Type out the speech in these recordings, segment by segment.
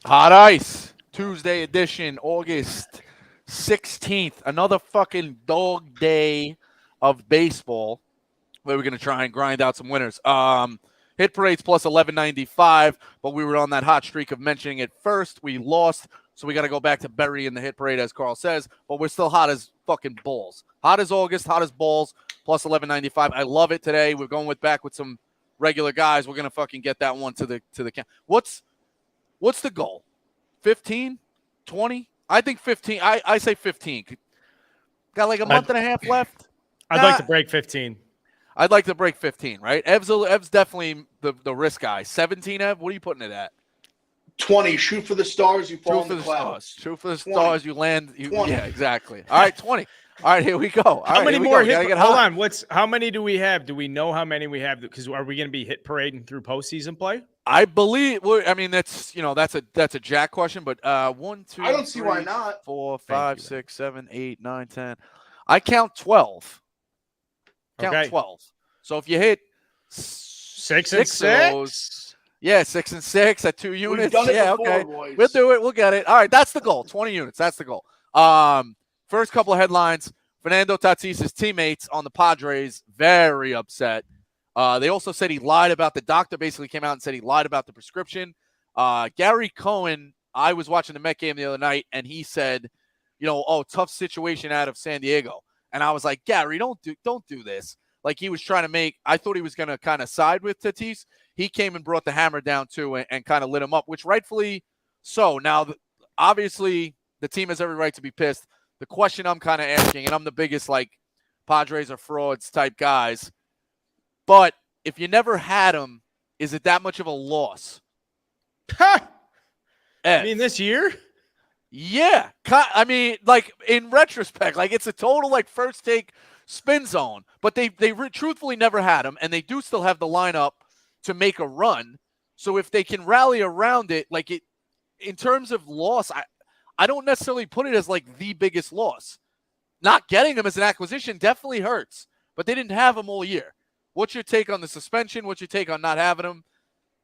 Hot Ice, Tuesday edition, August 16th. Another fucking dog day of baseball where we're going to try and grind out some winners. Hit parade's plus 1195, but we were on that hot streak of mentioning it first. We lost, so we got to go back to burying the hit parade, as Carl says, but we're still hot as fucking balls. Hot as August, hot as balls, plus 1195. I love it today. We're going back with some regular guys. We're going to fucking get that one to the count. What's the goal? 15? 20? I think 15. I say 15. Got like a month and a half left. I'd like to break 15. I'd like to break 15, right? Ev's definitely the risk guy. 17, Ev, what are you putting it at? 20. Shoot for the stars, you fall in the clouds. Shoot for the stars, you land. Yeah, exactly. All right, 20. All right, here we go. How many more hit? Hold on. How many do we have? Do we know how many we have? Because are we going to be hit parading through postseason play? I believe. I mean, that's a Jack question, but 1, 2. I don't see why not. 4, 5, 6, 7, 8, 9, 10. I count 12. Count 12. So if you hit 6 and 6, yeah, 6 and 6 at 2 units. We've done it yeah, before, okay. boys. We'll do it. We'll get it. All right, that's the goal. 20 units. That's the goal. First couple of headlines. Fernando Tatis' teammates on the Padres very upset. They also said he lied about the doctor. Basically, came out and said he lied about the prescription. Gary Cohen. I was watching the Met game the other night, and he said, tough situation out of San Diego. And I was like, Gary, don't do this. Like he was trying to make. I thought he was going to kind of side with Tatis. He came and brought the hammer down too, and kind of lit him up, which rightfully so. Now, obviously, the team has every right to be pissed. The question I'm kind of asking, and I'm the biggest Padres are frauds type guys, but if you never had them, is it that much of a loss? I mean, this year? Yeah. I mean, in retrospect, it's a total first take spin zone, but they truthfully never had them, and they do still have the lineup to make a run. So if they can rally around it, in terms of loss, I don't necessarily put it as the biggest loss. Not getting them as an acquisition definitely hurts, but they didn't have them all year. What's your take on the suspension? What's your take on not having them?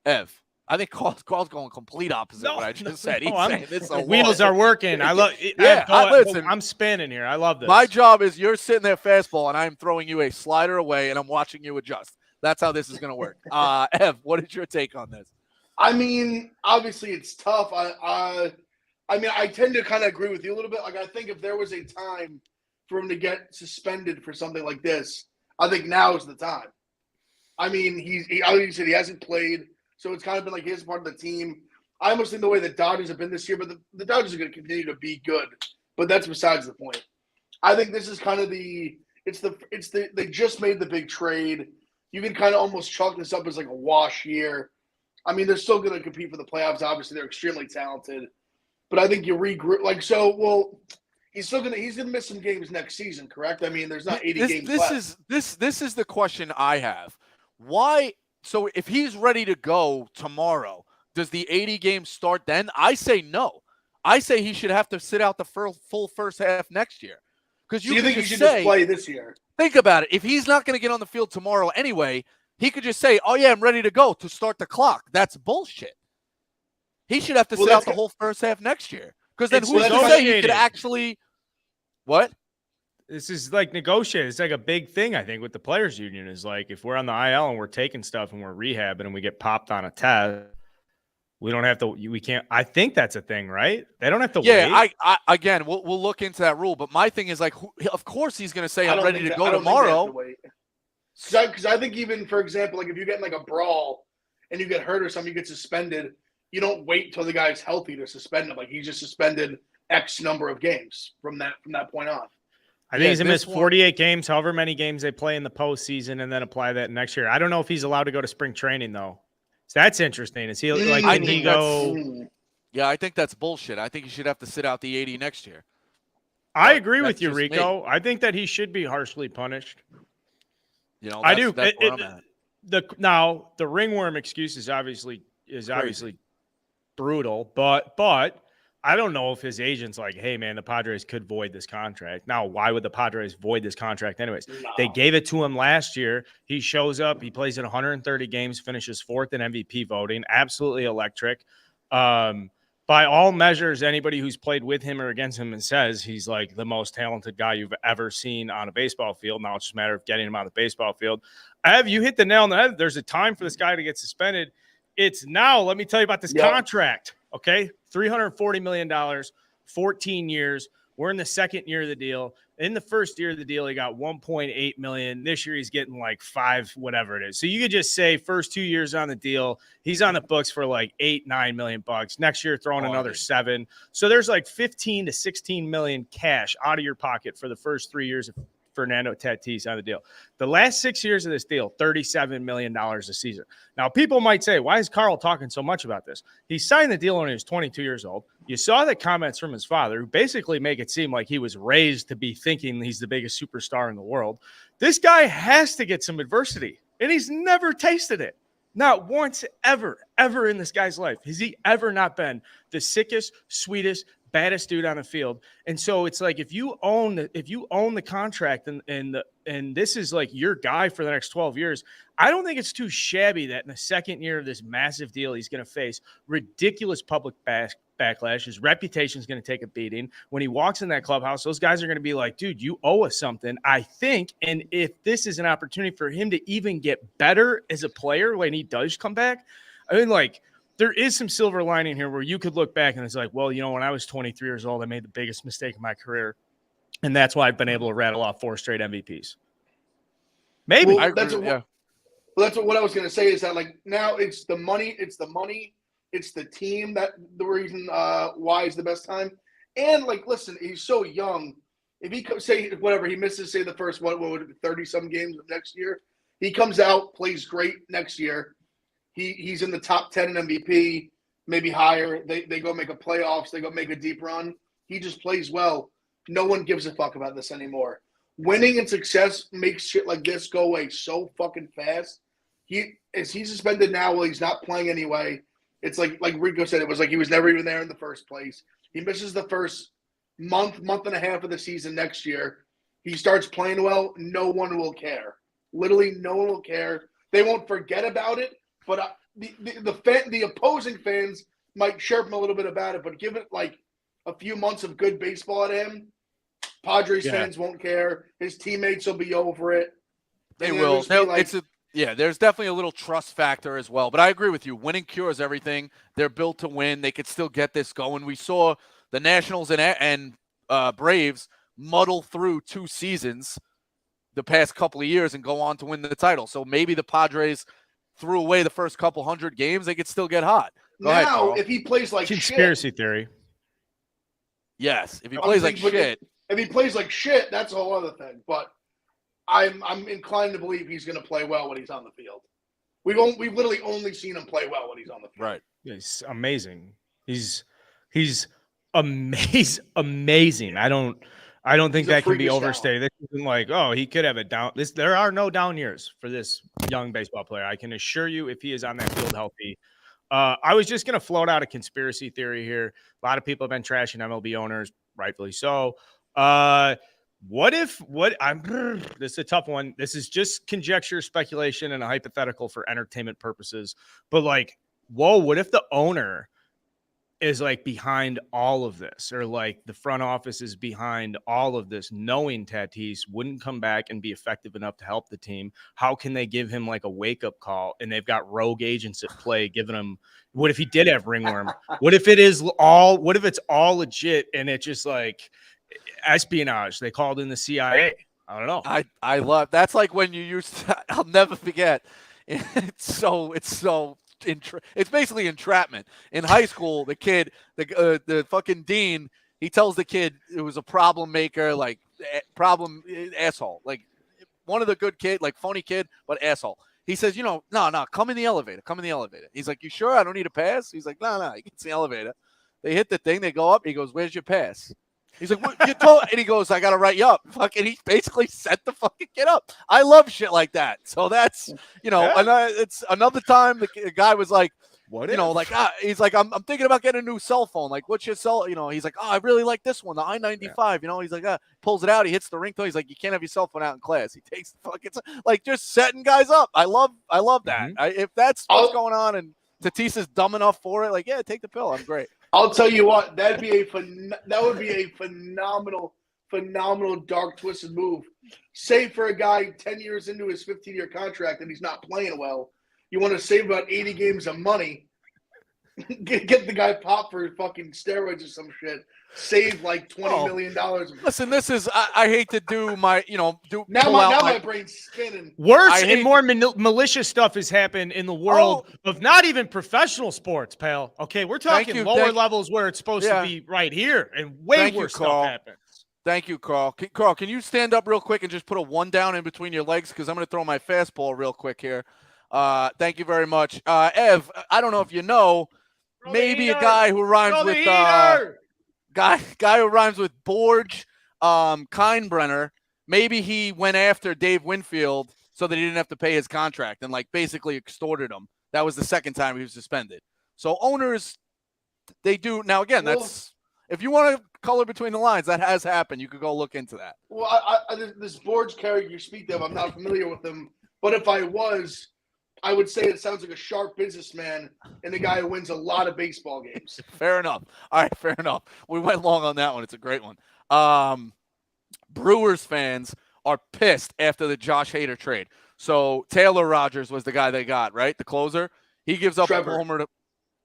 Ev, I think Carl's going complete opposite what I just said. He's saying this the wheels are working. I love it. Listen, I'm spinning here. I love this. My job is you're sitting there fastball, and I'm throwing you a slider away, and I'm watching you adjust. That's how this is going to work. Ev, what is your take on this? I mean, obviously it's tough. I tend to kind of agree with you a little bit. I think if there was a time for him to get suspended for something like this, I think now is the time. I mean, he obviously said he hasn't played, so it's kind of been his part of the team. I almost think the way the Dodgers have been this year, but the Dodgers are going to continue to be good. But that's besides the point. I think this is kind of they just made the big trade. You can kind of almost chalk this up as a wash year. I mean, they're still going to compete for the playoffs. Obviously, they're extremely talented. But I think you regroup. He's gonna miss some games next season, correct? I mean, there's not 80 games left. This is the question I have. Why? So if he's ready to go tomorrow, does the 80 games start then? I say no. I say he should have to sit out the full first half next year. Because you think he should just play this year? Think about it. If he's not going to get on the field tomorrow anyway, he could just say, "Oh yeah, I'm ready to go," to start the clock. That's bullshit. He should have to sit out the whole first half next year. Because then who's to say he could actually what? This is negotiated. It's a big thing, I think, with the players' union is if we're on the IL and we're taking stuff and we're rehabbing and we get popped on a test, we don't have to. We can't. I think that's a thing, right? They don't have to. Yeah, I again, we'll look into that rule. But my thing is of course he's going to say I'm ready to go tomorrow. Because I think even, for example, if you get in a brawl and you get hurt or something, you get suspended. You don't wait till the guy's healthy to suspend him. He's just suspended X number of games from that point on. I think he's going to miss 48 games, however many games they play in the postseason, and then apply that next year. I don't know if he's allowed to go to spring training, though. So that's interesting. Is he can he go? Yeah, I think that's bullshit. I think he should have to sit out the 80 next year. I agree with you, Rico. I think that he should be harshly punished. I do. That's where I'm at. Now, the ringworm excuse is obviously brutal, but I don't know if his agent's hey, man, the Padres could void this contract. Now, why would the Padres void this contract anyways? No. They gave it to him last year. He shows up. He plays in 130 games, finishes fourth in MVP voting. Absolutely electric. by all measures, anybody who's played with him or against him and says he's like the most talented guy you've ever seen on a baseball field. Now it's just a matter of getting him on the baseball field. You hit the nail on the head. There's a time for this guy to get suspended. It's now. Let me tell you about this contract. Okay, $340 million, 14 years. We're in the second year of the deal. In the first year of the deal, he got $1.8 million. This year, he's getting like $5, whatever it is. So you could just say first 2 years on the deal, he's on the books for like $8-9 million bucks. Next year, throwing another $7 million. So there's like $15 to $16 million cash out of your pocket for the first 3 years of Fernando Tatis on the deal. The last 6 years of this deal, $37 million a season. Now, people might say, why is Carl talking so much about this? He signed the deal when he was 22 years old. You saw the comments from his father, who basically make it seem like he was raised to be thinking he's the biggest superstar in the world. This guy has to get some adversity, and he's never tasted it. Not once, ever in this guy's life has he ever not been the sickest, sweetest, baddest dude on the field. And so it's like if you own the contract and this is like your guy for the next 12 years, I don't think it's too shabby that in the second year of this massive deal, he's going to face ridiculous public backlash. His reputation is going to take a beating. When he walks in that clubhouse, those guys are going to be like, dude, you owe us something, I think. And if this is an opportunity for him to even get better as a player when he does come back, I mean, like, there is some silver lining here where you could look back and it's like, well, when I was 23 years old, I made the biggest mistake of my career. And that's why I've been able to rattle off 4 straight MVPs. Maybe. Well, that's what I was going to say is that, like, now it's the money. It's the team that the reason why is the best time. And, like, listen, he's so young. If he say whatever, he misses, say, the first, what would it be, 30-some games of next year. He comes out, plays great next year. He's in the top 10 in MVP, maybe higher. They go make a playoffs. They go make a deep run. He just plays well. No one gives a fuck about this anymore. Winning and success makes shit like this go away so fucking fast. He's suspended now while he's not playing anyway. It's like Rico said, it was like he was never even there in the first place. He misses the first month and a half of the season next year. He starts playing well. No one will care. Literally, no one will care. They won't forget about it. But the opposing fans might chirp him a little bit about it, but give it like a few months of good baseball at him, Padres fans won't care. His teammates will be over it. They will. There's definitely a little trust factor as well. But I agree with you. Winning cures everything. They're built to win. They could still get this going. We saw the Nationals and Braves muddle through 2 seasons the past couple of years and go on to win the title. So maybe the Padres threw away the first couple 100 games, they could still get hot. Go ahead, Carl. If he plays like conspiracy theory. Yes, if he plays like shit. If he plays like shit, that's a whole other thing. But I'm inclined to believe he's going to play well when he's on the field. We've literally only seen him play well when he's on the field. Right. He's amazing. He's amazing. I don't think that can be overstated. This isn't like, oh, he could have a down. There are no down years for this young baseball player. I can assure you, if he is on that field healthy. I was just going to float out a conspiracy theory here. A lot of people have been trashing MLB owners, rightfully so. This is a tough one. This is just conjecture, speculation, and a hypothetical for entertainment purposes. But like, whoa, what if the owner is like behind all of this, or like the front office is behind all of this, knowing Tatis wouldn't come back and be effective enough to help the team? How can they give him like a wake-up call? And they've got rogue agents at play giving him, what if he did have ringworm? What if it's all legit and it's just like espionage? They called in the CIA. I don't know. I love, that's like when you used to, I'll never forget. It's basically entrapment. In high school, the kid, the fucking dean, he tells the kid it was a problem maker, like problem asshole, like one of the good kid, like funny kid, but asshole. He says, no, come in the elevator. He's like, you sure? I don't need a pass? He's like, no, he gets in the elevator. They hit the thing. They go up. He goes, where's your pass? He's like, what you told? And he goes, I got to write you up. Fucking, he basically set the fucking kid up. I love shit like that. So that's, it's another time the guy was like, what, he's like, I'm thinking about getting a new cell phone. Like, what's your cell? He's like, oh, I really like this one, the I-95. Yeah. He's like, pulls it out. He hits the ringtone. He's like, you can't have your cell phone out in class. He takes the fucking, like, just setting guys up. I love that. Mm-hmm. If that's what's going on and Tatis is dumb enough for it, like, yeah, take the pill. I'm great. I'll tell you what, that would be a phenomenal dark twisted move. Say for a guy 10 years into his 15-year contract and he's not playing well, you want to save about 80 games of money. Get the guy popped for fucking steroids or some shit. Save like $20 million. Listen, this is I hate to do my now my brain's spinning. Worse and more malicious stuff has happened in the world of not even professional sports, pal. Okay, we're talking lower levels where it's supposed to be right here, and way worse stuff happens. Thank you, Carl. Carl, can you stand up real quick and just put a 1 down in between your legs, because I'm going to throw my fastball real quick here. Thank you very much, Ev. I don't know if you know. Maybe a guy who rhymes with guy who rhymes with Borge, Kindbrenner. Maybe he went after Dave Winfield so that he didn't have to pay his contract and basically extorted him. That was the second time he was suspended. So owners, they do now. Again, that's if you want to color between the lines, that has happened. You could go look into that. Well, this Borge character you speak of, I'm not familiar with him, but if I was, I would say it sounds like a sharp businessman and a guy who wins a lot of baseball games. Fair enough. All right, fair enough. We went long on that one. It's a great one. Brewers fans are pissed after the Josh Hader trade. So Taylor Rogers was the guy they got, right? The closer. He gives up a homer to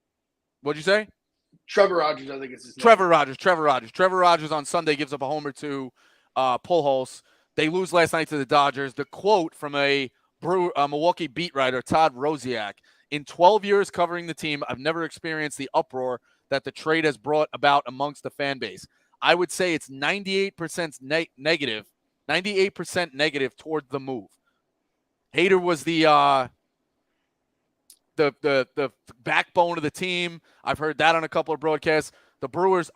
– what'd you say? Trevor Rogers, I think it's his name. Trevor Rogers on Sunday gives up a homer to Pujols. They lose last night to the Dodgers. The quote from a Milwaukee beat writer, Todd Rosiak: "In 12 years covering the team, I've never experienced the uproar that the trade has brought about amongst the fan base. I would say it's 98% negative, 98% negative toward the move." Hader was the backbone of the team. I've heard that on a couple of broadcasts. The Brewers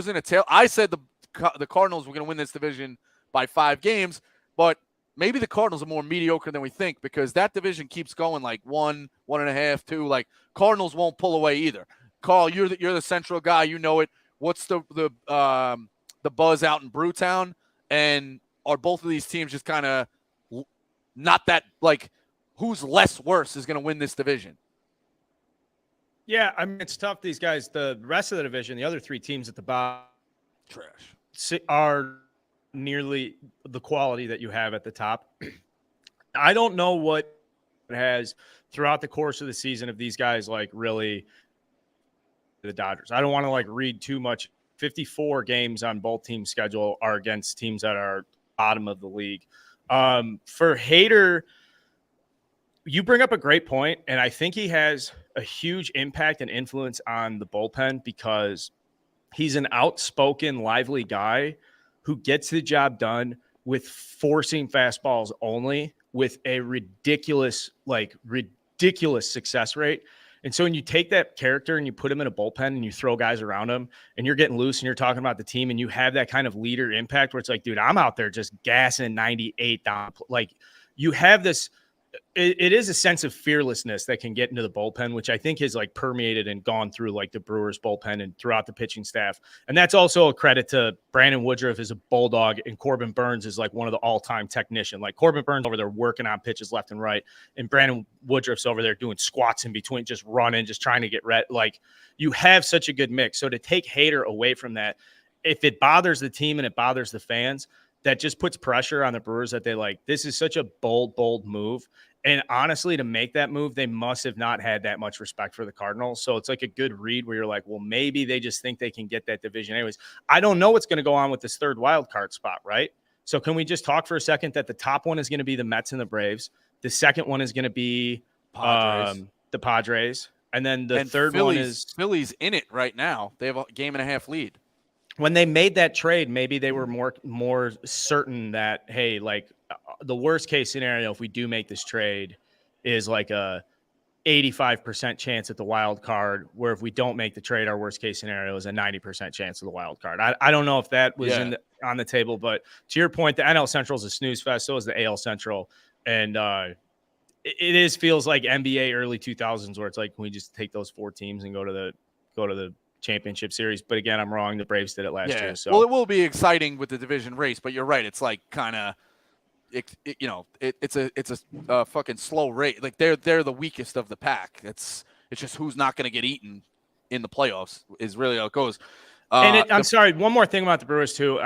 in a tail. I said the Cardinals were going to win this division by 5 games, but maybe the Cardinals are more mediocre than we think, because that division keeps going like 1, 1.5, 2. Like, Cardinals won't pull away either. Carl, you're the Central guy. You know it. What's the buzz out in Brewtown? And are both of these teams just kind of not that, like, who's less worse is going to win this division? Yeah, I mean, it's tough. These guys, the rest of the division, the other 3 teams at the bottom, trash, are nearly the quality that you have at the top. I don't know what it has throughout the course of the season of these guys, like, really the Dodgers. I don't want to read too much. 54 games on both teams' schedule are against teams that are bottom of the league. For Hader, you bring up a great point, and I think he has a huge impact and influence on the bullpen because he's an outspoken, lively guy who gets the job done with forcing fastballs only with a ridiculous success rate. And so when you take that character and you put him in a bullpen and you throw guys around him and you're getting loose and you're talking about the team and you have that kind of leader impact where it's like, dude, I'm out there just gassing 98 down. Like, you have this, it is a sense of fearlessness that can get into the bullpen, which I think has permeated and gone through the Brewers bullpen and throughout the pitching staff. And that's also a credit to Brandon Woodruff is a bulldog, and Corbin Burns is one of the all-time technicians. Corbin Burns over there working on pitches left and right, and Brandon Woodruff's over there doing squats in between, just running, just trying to get red. You have such a good mix. So to take Hader away from that, if it bothers the team and it bothers the fans, that just puts pressure on the Brewers that they this is such a bold move. And honestly, to make that move, they must have not had that much respect for the Cardinals. So it's a good read where you're well, maybe they just think they can get that division anyways. I don't know what's going to go on with this third wild card spot, right? So can we just talk for a second that the top one is going to be the Mets and the Braves. The second one is going to be the Padres. And then the third one is Philly's in it right now. They have a 1.5 lead. When they made that trade, maybe they were more certain that, hey, the worst case scenario, if we do make this trade, is a 85% chance at the wild card, where if we don't make the trade, our worst case scenario is a 90% chance of the wild card. I don't know if that was on the table, but to your point, the NL Central is a snooze fest. So is the AL Central. And it feels like NBA early 2000s, where it's can we just take those 4 teams and go to the championship series? But again, I'm wrong. The Braves did it last year. So, well, it will be exciting with the division race, but you're right. It's kind of, it's a fucking slow rate. They're the weakest of the pack. It's just who's not going to get eaten in the playoffs is really how it goes. I'm sorry, one more thing about the Brewers too.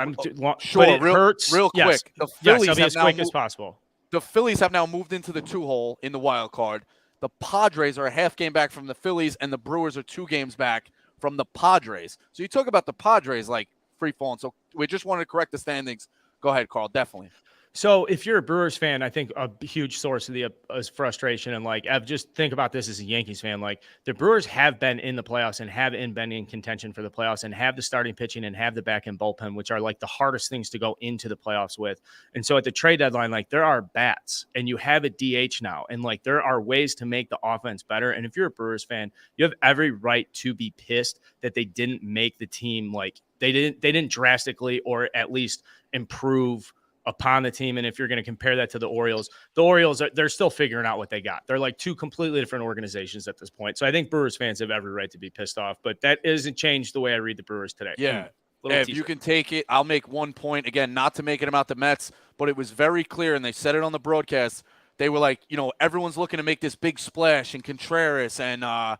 Sure, but it hurts. Real Yes. quick. The Yes, Phillies I'll be have as now quick as possible. The Phillies have now moved into the 2-hole in the wild card. The Padres are a half game back from the Phillies, and the Brewers are 2 games back from the Padres. So you talk about the Padres like free falling. So we just wanted to correct the standings. Go ahead, Carl. Definitely. So if you're a Brewers fan, I think a huge source of the frustration and like Ev, just think about this as a Yankees fan. Like the Brewers have been in the playoffs and have been in contention for the playoffs and have the starting pitching and have the back end bullpen, which are like the hardest things to go into the playoffs with. And so at the trade deadline, like there are bats and you have a DH now, and like there are ways to make the offense better. And if you're a Brewers fan, you have every right to be pissed that they didn't make the team. Like they didn't drastically or at least improve upon the team. And if you're going to compare that to the Orioles, they're still figuring out what they got. They're like 2 completely different organizations at this point. So I think Brewers fans have every right to be pissed off, but that doesn't change the way I read the Brewers today. Yeah. If you can take it, I'll make one point again, not to make it about the Mets, but it was very clear. And they said it on the broadcast. They were like, everyone's looking to make this big splash, and Contreras and I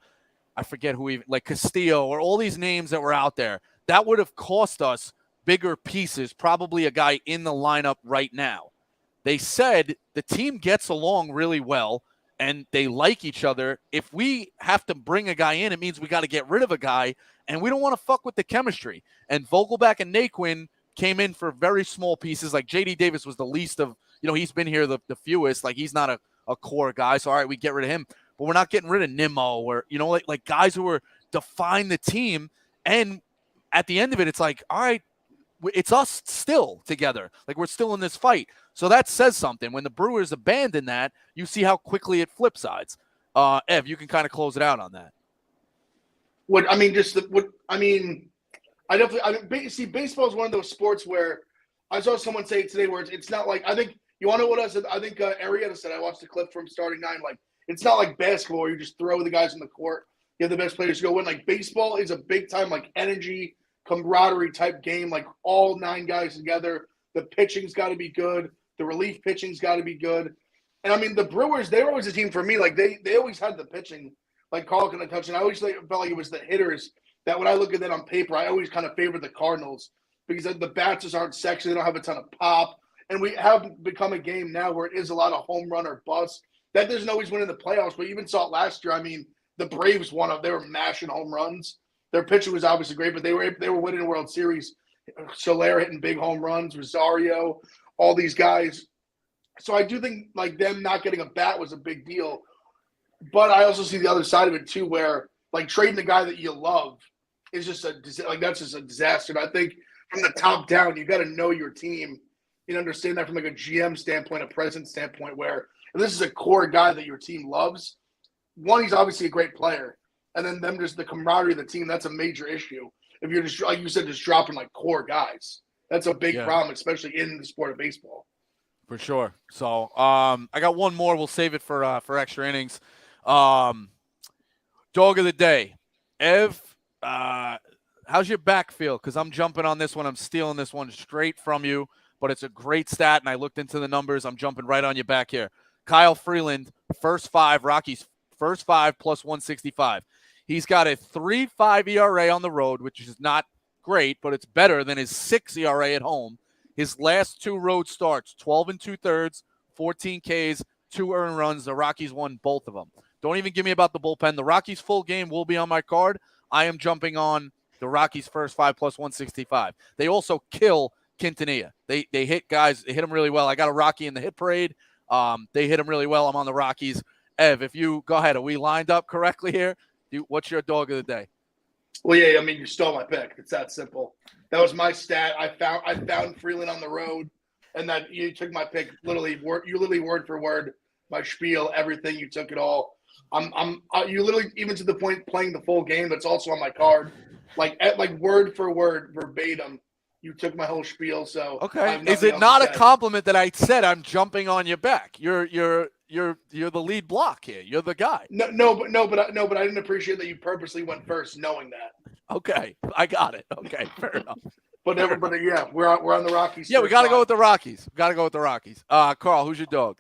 forget who even, like Castillo or all these names that were out there. That would have cost us bigger pieces, probably a guy in the lineup right now. They said the team gets along really well and they like each other. If we have to bring a guy in, it means we got to get rid of a guy, and we don't want to fuck with the chemistry. And Vogelback and Naquin came in for very small pieces. Like J.D. Davis was the least of, he's been here the fewest. Like he's not a core guy. So, all right, we get rid of him. But we're not getting rid of Nimmo or, like guys who are define the team. And at the end of it, it's like, all right, it's us still together. Like we're still in this fight. So that says something. When the Brewers abandon that, you see how quickly it flip sides. Ev, you can kind of close it out on that. See, baseball is one of those sports where I saw someone say it today where it's not like, I think, you want to know what I said? I think Arrieta said, I watched the clip from starting 9, like, it's not like basketball where you just throw the guys on the court, you have the best players go win. Like baseball is a big time, like energy, camaraderie type game, like all 9 guys together. The pitching's got to be good. The relief pitching's got to be good. And I mean, the Brewers, they were always a team for me. Like they always had the pitching, like Carl can touch. And I always felt like it was the hitters that when I look at that on paper, I always kind of favored the Cardinals because the bats just aren't sexy. They don't have a ton of pop. And we have become a game now where it is a lot of home run or bust. That doesn't always win in the playoffs, but you even saw it last year. I mean, the Braves they were mashing home runs. Their pitching was obviously great, but they were winning a World Series. Soler hitting big home runs, Rosario, all these guys. So I do think like them not getting a bat was a big deal. But I also see the other side of it too, where like trading the guy that you love is just that's just a disaster. And I think from the top down, you got to know your team and understand that from like a GM standpoint, a president standpoint, where if this is a core guy that your team loves, one, he's obviously a great player. And then them just the camaraderie of the team, that's a major issue. If you're just, like you said, just dropping like core guys, that's a big problem, especially in the sport of baseball. For sure. So I got one more. We'll save it for extra innings. Dog of the day. Ev, how's your back feel? Because I'm jumping on this one. I'm stealing this one straight from you, but it's a great stat, and I looked into the numbers. I'm jumping right on your back here. Kyle Freeland, first 5, Rockies first 5 plus 165. He's got a 3.5 ERA on the road, which is not great, but it's better than his 6 ERA at home. His last 2 road starts, 12 2/3, 14 Ks, 2 earned runs. The Rockies won both of them. Don't even give me about the bullpen. The Rockies' full game will be on my card. I am jumping on the Rockies' first 5 plus 165. They also kill Quintanilla. They hit guys. They hit him really well. I got a Rocky in the hit parade. They hit him really well. I'm on the Rockies. Ev, if you go ahead, are we lined up correctly here? What's your dog of the day? Well, yeah, I mean, you stole my pick. It's that simple. That was my stat. I found Freeland on the road, and that you took my pick literally word for word, my spiel, everything. You took it all. You literally even to the point playing the full game. That's also on my card, like word for word, verbatim. You took my whole spiel. So okay, is it not a compliment that I said I'm jumping on your back? You're the lead block here. You're the guy. No, but I didn't appreciate that you purposely went first, knowing that. Okay, I got it. Okay, fair enough. Yeah, we're on the Rockies. Yeah, we got to go with the Rockies. Carl, who's your dog?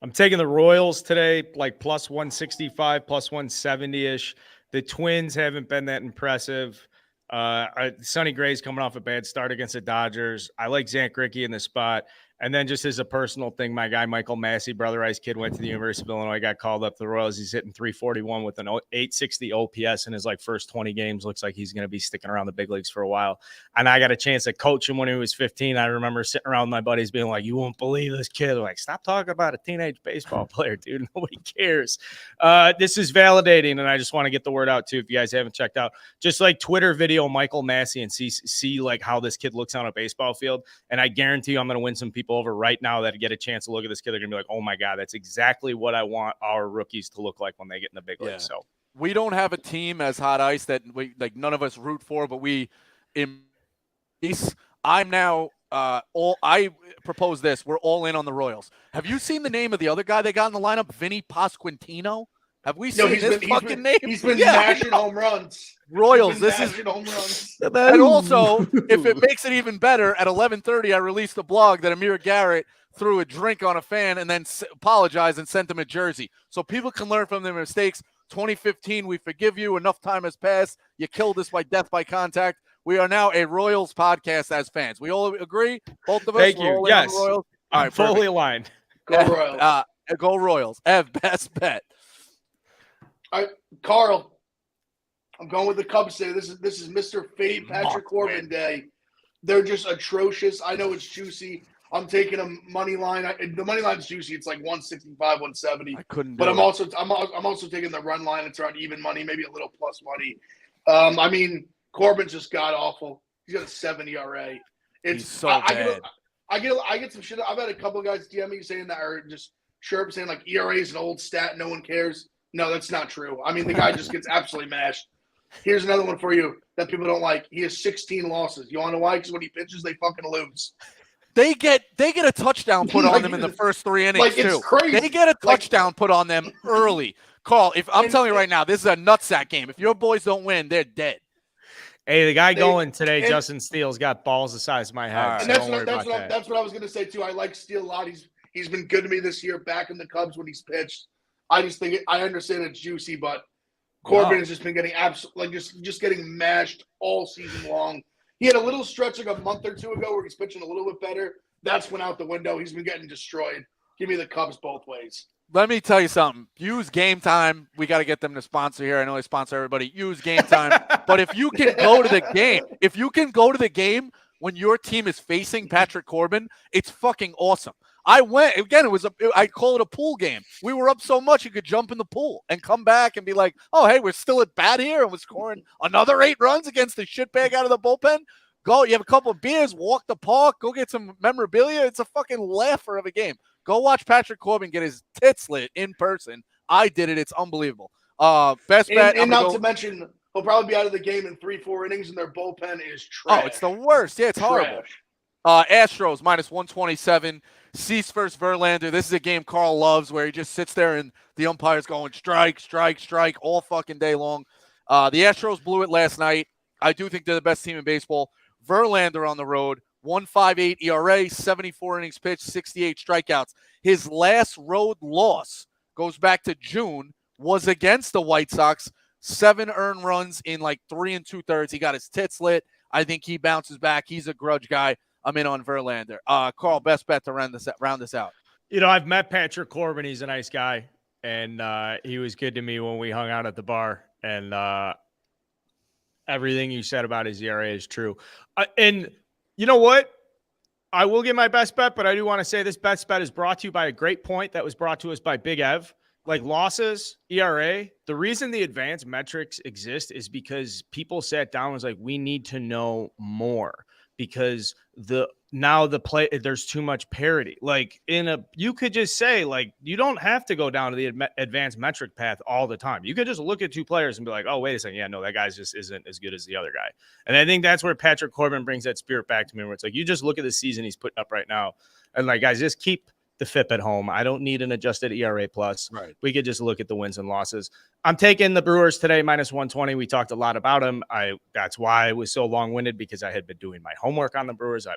I'm taking the Royals today, like plus 165, plus 170-ish. The Twins haven't been that impressive. Sonny Gray's coming off a bad start against the Dodgers. I like Zach Greinke in the spot. And then just as a personal thing, my guy Michael Massey, Brother Ice kid, went to the University of Illinois, got called up to the Royals. He's hitting 341 with an 860 OPS in his first 20 games. Looks like he's going to be sticking around the big leagues for a while. And I got a chance to coach him when he was 15. I remember sitting around with my buddies being like, "You won't believe this kid." They're like, "Stop talking about a teenage baseball player, dude. Nobody cares." This is validating, and I just want to get the word out too. If you guys haven't checked out, just Twitter video Michael Massey and see how this kid looks on a baseball field. And I guarantee you, I'm going to win some people over right now that get a chance to look at this kid. They're gonna be like, "Oh my God, that's exactly what I want our rookies to look like when they get in the big league." So we don't have a team as hot ice that we none of us root for, but we embrace. I'm now I propose this. We're all in on the Royals. Have you seen the name of the other guy they got in the lineup? Vinny Pasquantino? Have we seen his fucking name? He's been mashing home runs. Royals, this is home runs. And also, if it makes it even better, at 11:30, I released a blog that Amir Garrett threw a drink on a fan and then apologized and sent him a jersey. So people can learn from their mistakes. 2015, we forgive you. Enough time has passed. You killed us by death by contact. We are now a Royals podcast as fans. We all agree? Both of us? Thank you. Yes. Royals? All right, fully aligned. Go Royals. Go Royals. Ev, best bet. All right, Carl. I'm going with the Cubs today. This is Mr. Fade Patrick Corbin Day. They're just atrocious. I know it's juicy. I'm taking a money line. The money line's juicy. It's 165, 170. I couldn't. But I'm also taking the run line. It's around even money, maybe a little plus money. Corbin's just god awful. He's got a 7 ERA. He's so bad. I get some shit. I've had a couple of guys DM me saying that, or just chirp saying ERA is an old stat. No one cares. No, that's not true. The guy just gets absolutely mashed. Here's another one for you that people don't like. He has 16 losses. You want to know why? Because when he pitches, they fucking lose. They get a touchdown put on them in the first 3 innings too. It's crazy. They get a touchdown put on them early. Carl, if I'm telling you right now, this is a nutsack game. If your boys don't win, they're dead. Hey, the guy going today, Justin Steele's got balls the size of my head. And that's what I was going to say too. I like Steele a lot. He's been good to me this year. Back in the Cubs when he's pitched. I just think I understand it's juicy, but Corbin has just been getting just getting mashed all season long. He had a little stretch a month or two ago where he's pitching a little bit better. That's went out the window. He's been getting destroyed. Give me the Cubs both ways. Let me tell you something. Use Game Time. We got to get them to sponsor here. I know they sponsor everybody. Use Game Time. But if you can go to the game when your team is facing Patrick Corbin, it's fucking awesome. I went again. I call it a pool game. We were up so much you could jump in the pool and come back and be like, "Oh, hey, we're still at bat here, and we're scoring another 8 runs against the shitbag out of the bullpen." Go, you have a couple of beers, walk the park, go get some memorabilia. It's a fucking laugher of a game. Go watch Patrick Corbin get his tits lit in person. I did it. It's unbelievable. Best bet. And not to mention, he'll probably be out of the game in 3-4 innings, and their bullpen is trash. Oh, it's the worst. Yeah, it's horrible. Astros minus 127. Cease versus Verlander. This is a game Carl loves where he just sits there and the umpire's going strike, strike, strike all fucking day long. The Astros blew it last night. I do think they're the best team in baseball. Verlander on the road, 1.58 ERA, 74 innings pitched, 68 strikeouts. His last road loss goes back to June, was against the White Sox, 7 earned runs in 3 2/3. He got his tits lit. I think he bounces back. He's a grudge guy. I'm in on Verlander. Carl, best bet to round this out. I've met Patrick Corbin. He's a nice guy, and he was good to me when we hung out at the bar. And everything you said about his ERA is true. And you know what? I will get my best bet, but I do want to say this best bet is brought to you by a great point that was brought to us by Big Ev. Losses, ERA, the reason the advanced metrics exist is because people sat down and was like, we need to know more. Because there's too much parity. You could just say you don't have to go down to the advanced metric path all the time. You could just look at 2 players and be like, oh, wait a second. Yeah, no, that guy just isn't as good as the other guy. And I think that's where Patrick Corbin brings that spirit back to me, where it's you just look at the season he's putting up right now. And guys, just keep the FIP at home. I don't need an adjusted ERA plus. Right. We could just look at the wins and losses. I'm taking the Brewers today, -120. We talked a lot about them. That's why I was so long-winded, because I had been doing my homework on the Brewers.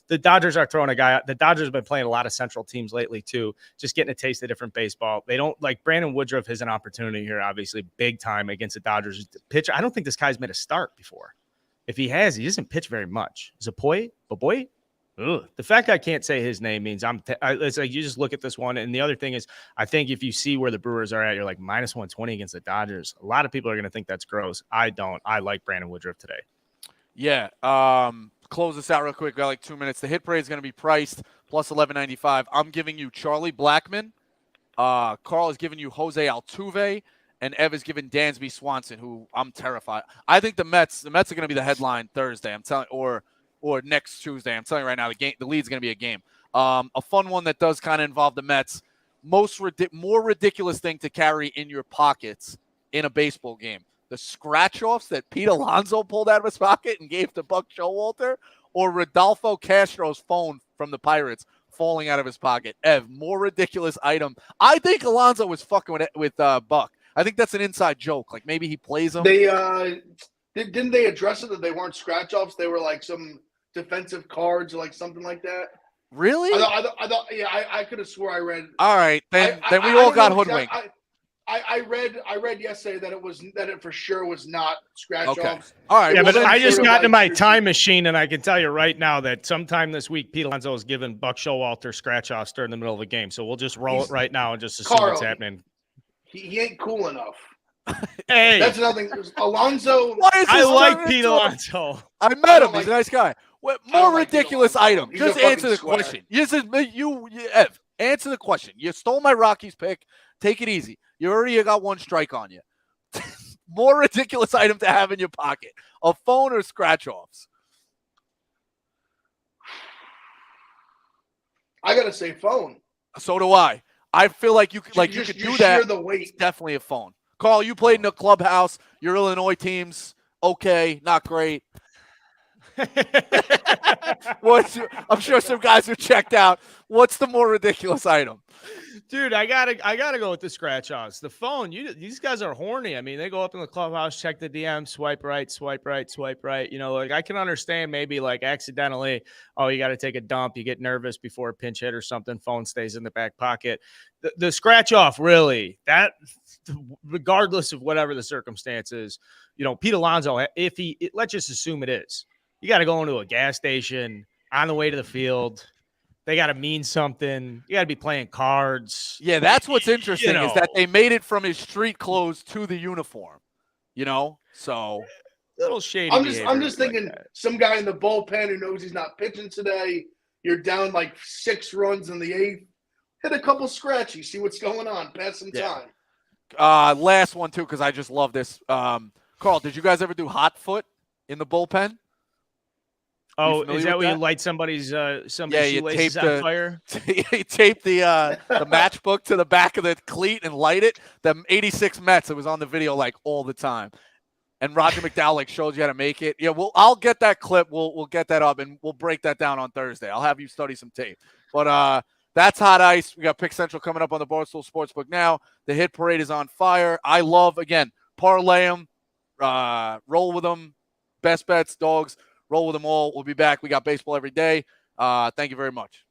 The Dodgers are throwing a guy out. The Dodgers have been playing a lot of Central teams lately too, just getting a taste of different baseball. They don't like Brandon Woodruff has an opportunity here, obviously big time against the Dodgers pitcher. I don't think this guy's made a start before. If he has, he doesn't pitch very much. Zapoy? Ugh. The fact I can't say his name means it's like you just look at this one. And the other thing is, I think if you see where the Brewers are at, you're like -120 against the Dodgers. A lot of people are going to think that's gross. I don't. I like Brandon Woodruff today. Yeah. Close this out real quick. Got like 2 minutes. The hit parade is going to be priced plus $11.95. I'm giving you Charlie Blackmon. Carl is giving you Jose Altuve. And Ev is giving Dansby Swanson, who I'm terrified. I think the Mets are going to be the headline Thursday. I'm telling or next Tuesday. I'm telling you right now, the lead's going to be a game. A fun one that does kind of involve the Mets. More ridiculous thing to carry in your pockets in a baseball game: the scratch-offs that Pete Alonso pulled out of his pocket and gave to Buck Showalter, or Rodolfo Castro's phone from the Pirates falling out of his pocket. Ev, more ridiculous item. I think Alonso was fucking with Buck. I think that's an inside joke. Like maybe he plays him. Didn't they address it that they weren't scratch-offs? They were like some defensive cards or like something like that. Really? I thought yeah, I could have swore I read. All right, then we all got hoodwinked. I read yesterday that it for sure was not scratch offs. Okay. All right. Yeah, well, but I just got into my like, time machine, and I can tell you right now that sometime this week, Pete Alonso is giving Buck Showalter scratch offs during the middle of the game. So we'll just roll it right now and just assume it's happening. He ain't cool enough. Hey, that's nothing. Alonso. I like Pete Alonso. I met him. Like, He's a nice guy. What more ridiculous item? He's just answer the question. Ev, answer the question. You stole my Rockies pick. Take it easy. You already got one strike on you. More ridiculous item to have in your pocket: a phone or scratch offs? I gotta say phone. So do I. I feel like you could do that. The weight. It's definitely a phone. Carl, you played in a clubhouse. Your Illinois team's okay, not great. I'm sure some guys are checked out. What's the more ridiculous item? Dude, I gotta go with the scratch offs. The phone, these guys are horny. I mean, they go up in the clubhouse, check the DM, swipe right, swipe right, swipe right. You know, like I can understand maybe like accidentally, you got to take a dump, you get nervous before a pinch hit or something, phone stays in the back pocket. The scratch off, really, that regardless of whatever the circumstances, you know, Pete Alonso, let's just assume it is. You got to go into a gas station on the way to the field. They got to mean something. You got to be playing cards. Yeah, that's what's interesting is that they made it from his street clothes to the uniform. You know, so little shady. I'm just thinking some guy in the bullpen who knows he's not pitching today. You're down like 6 runs in the 8th. Hit a couple scratchies. See what's going on. Pass some time. Last one too, because I just love this. Carl, did you guys ever do hot foot in the bullpen? Oh, is that where you light somebody's shoelaces on fire? You tape the matchbook to the back of the cleat and light it. The 86 Mets, it was on the video like all the time. And Roger McDowell like shows you how to make it. Yeah, I'll get that clip. We'll get that up and we'll break that down on Thursday. I'll have you study some tape. But that's hot ice. We got Pick Central coming up on the Barstool Sportsbook now. The hit parade is on fire. I love, again, parlay them, roll with them, best bets, dogs. Roll with them all. We'll be back. We got baseball every day. Thank you very much.